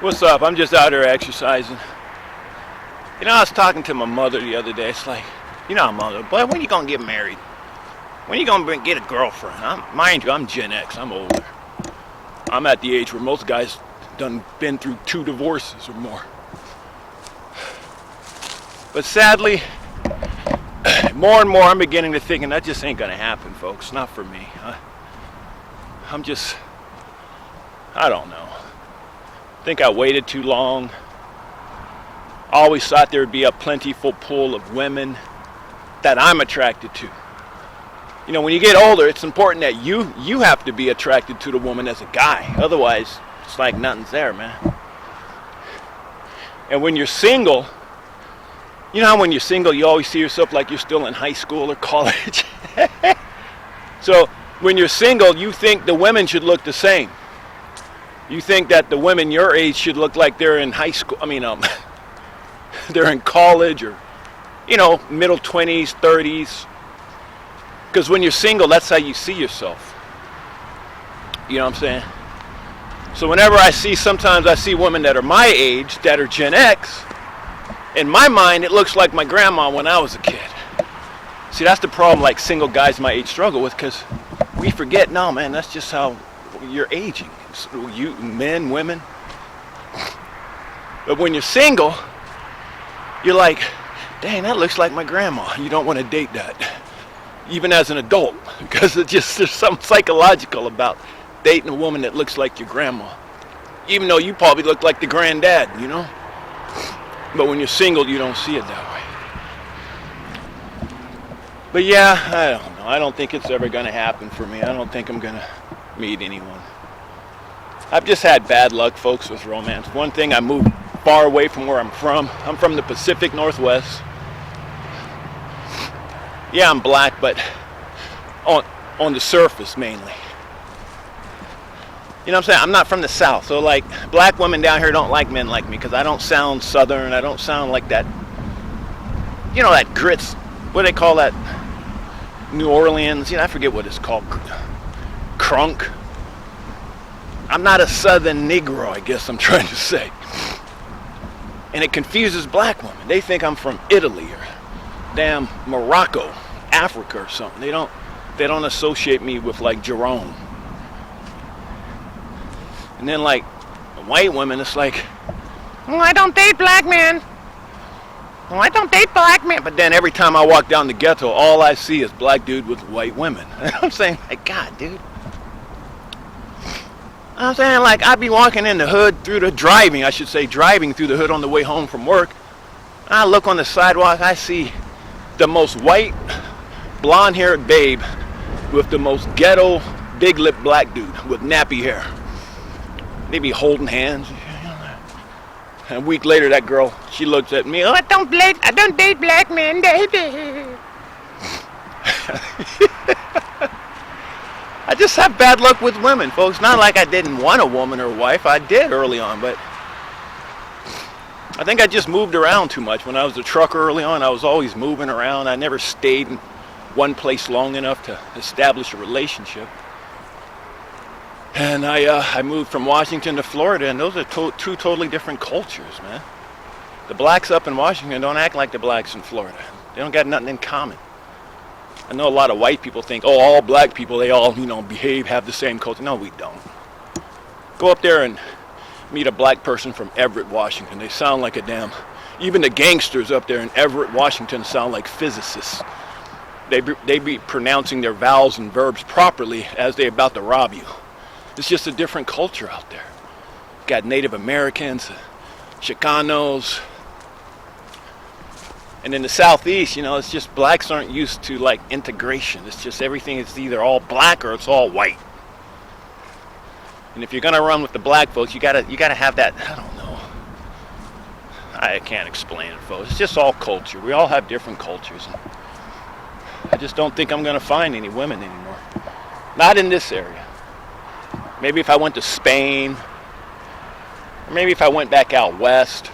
What's up? I'm just out here exercising. You know, I was talking to my mother the other day. It's like, you know, mother, boy, when you gonna get married? When you gonna get a girlfriend? Mind you, I'm Gen X. I'm older. I'm at the age where most guys been through 2 divorces or more. But sadly, more and more I'm beginning to think, and that just ain't gonna happen, folks. Not for me. I don't know. I think I waited too long. I always thought there would be a plentiful pool of women that I'm attracted to. You know, when you get older, it's important that you have to be attracted to the woman as a guy. Otherwise, it's like nothing's there, man. And when you're single, you know how when you're single, you always see yourself like you're still in high school or college? So when you're single, you think the women should look the same. You think that the women your age should look like they're in high school. They're in college or, you know, middle 20s, 30s. Because when you're single, that's how you see yourself. You know what I'm saying? So whenever sometimes I see women that are my age, that are Gen X, in my mind, it looks like my grandma when I was a kid. See, that's the problem like single guys my age struggle with, because we forget, no, man, that's just how you're aging. You, men, women. But when you're single, you're like, dang, that looks like my grandma. You don't want to date that, even as an adult, because there's something psychological about dating a woman that looks like your grandma, even though you probably look like the granddad, you know? But when you're single, you don't see it that way. But yeah, I don't know. I don't think it's ever going to happen for me. I don't think I'm going to meet anyone. I've just had bad luck, folks, with romance. One thing, I moved far away from where I'm from. I'm from the Pacific Northwest. Yeah, I'm black, but on the surface mainly. You know what I'm saying? I'm not from the South, so like black women down here don't like men like me because I don't sound Southern. I don't sound like that. You know that grits? What do they call that? New Orleans? You know, I forget what it's called. Crunk. I'm not a Southern Negro, I guess I'm trying to say. And it confuses black women. They think I'm from Italy or damn Morocco, Africa or something. They don't associate me with like Jerome. And then like white women, it's like, oh, I don't date black men. Oh, I don't date black men. But then every time I walk down the ghetto, all I see is black dude with white women. And I'm saying, like, God, dude. I'm saying, like, I'd be walking in the hood driving through the hood on the way home from work. I look on the sidewalk, I see the most white, blonde-haired babe with the most ghetto, big-lipped black dude with nappy hair. They be holding hands. And a week later, that girl, she looks at me, oh, I don't date black men, baby. I just have bad luck with women, folks. Not like I didn't want a woman or a wife. I did early on, but I think I just moved around too much. When I was a trucker early on, I was always moving around. I never stayed in one place long enough to establish a relationship. And I moved from Washington to Florida, and those are 2 totally different cultures, man. The blacks up in Washington don't act like the blacks in Florida. They don't got nothing in common. I know a lot of white people think, oh, all black people, they all, you know, behave, have the same culture. No, we don't. Go up there and meet a black person from Everett, Washington. They sound like even the gangsters up there in Everett, Washington sound like physicists. They be pronouncing their vowels and verbs properly as they're about to rob you. It's just a different culture out there. Got Native Americans, Chicanos. And in the Southeast, you know, it's just blacks aren't used to like integration. It's just everything is either all black or it's all white. And if you're gonna run with the black folks, you gotta have that. I don't know. I can't explain it, folks. It's just all culture. We all have different cultures. And I just don't think I'm gonna find any women anymore. Not in this area. Maybe if I went to Spain, or maybe if I went back out west,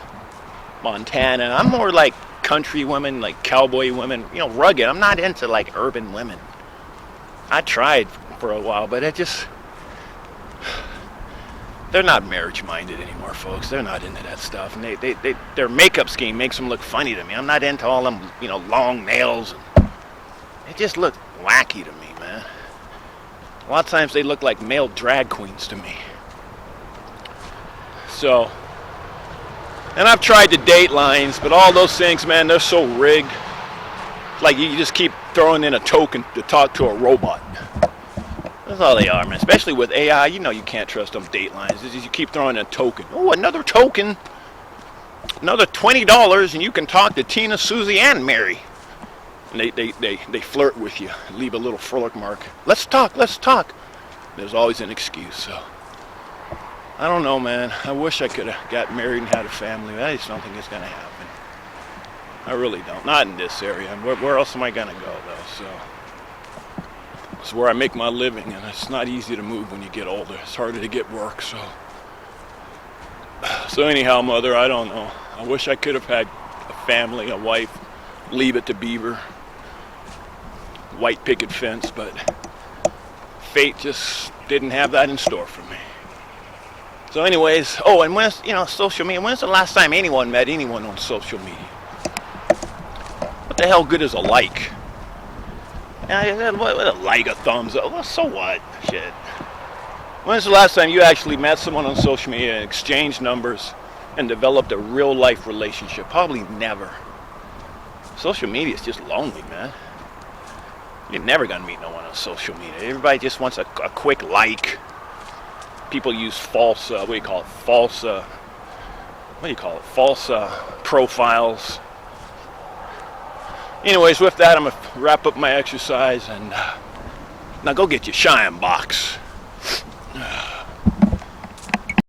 Montana. I'm more like country women, like cowboy women, you know, rugged. I'm not into like urban women. I tried for a while, but they're not marriage-minded anymore, folks. They're not into that stuff, and their makeup scheme makes them look funny to me. I'm not into all them, long nails. They just look wacky to me, man. A lot of times they look like male drag queens to me. So, and I've tried the Datelines, but all those things, man, they're so rigged. Like you just keep throwing in a token to talk to a robot. That's all they are, man. Especially with AI, you can't trust them Datelines. You keep throwing in a token. Oh, another token. Another $20 and you can talk to Tina, Susie, and Mary. And they flirt with you, leave a little frolic mark. Let's talk. There's always an excuse, so. I don't know, man. I wish I could have got married and had a family. I just don't think it's going to happen. I really don't. Not in this area. Where else am I going to go, though? So. It's where I make my living, and it's not easy to move when you get older. It's harder to get work, so. So anyhow, Mother, I don't know. I wish I could have had a family, a wife, leave it to Beaver, white picket fence, but fate just didn't have that in store for me. So anyways, and when's, social media, when's the last time anyone met anyone on social media? What the hell good is a like? What a like, a thumbs up, well, so what? Shit. When's the last time you actually met someone on social media and exchanged numbers and developed a real life relationship? Probably never. Social media is just lonely, man. You're never gonna meet no one on social media. Everybody just wants a quick like. People use false, false profiles. Anyways, with that, I'm going to wrap up my exercise and now go get your Shine box.